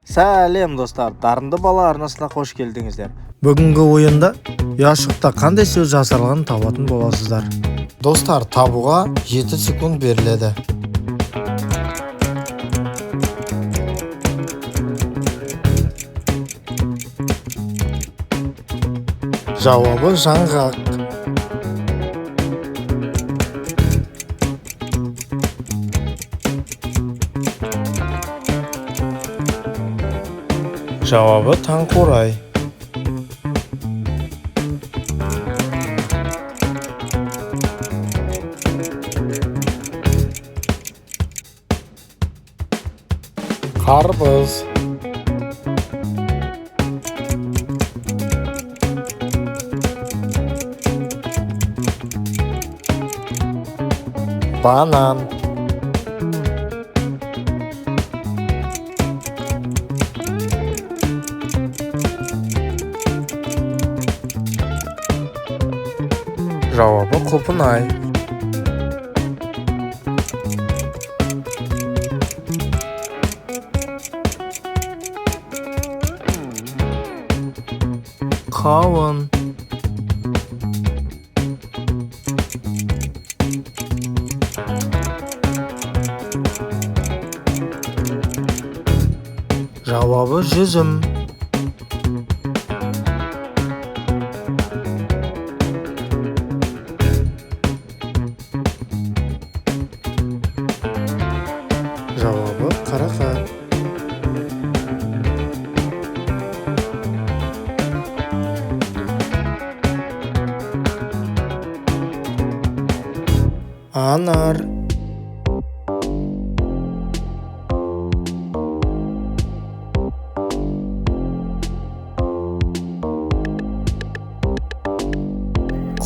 Сәлем достар, дарынды бала арнасына қош келдіңіздер. Бүгінгі ойында ұяшықта қандай сөз жасалғанын табатын боласыздар. Достар, табуға 7 секунд беріледі. Жауабы жаңғақ. Жауабы таңқурай. Қарбыз. Банан. Жауабы құлпынай. Қауын. Жауабы жүзім. Жауабы қарақат. Анар.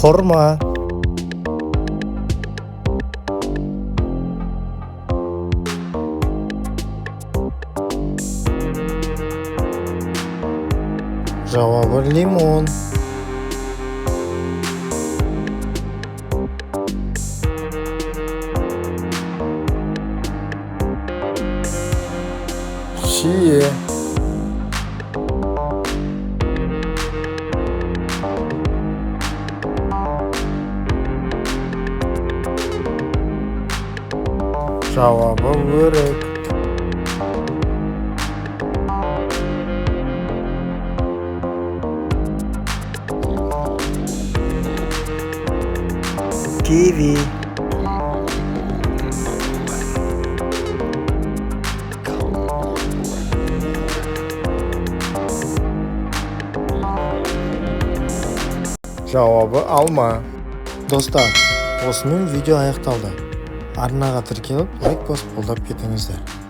Құрма. Жауабы лимон. Шие. Жауабы өрік. Киви. Жауабы алма. Достар, осымен видео аяқталды. Арнаға тіркеліп, лайк басып қолдап кетіңіздер.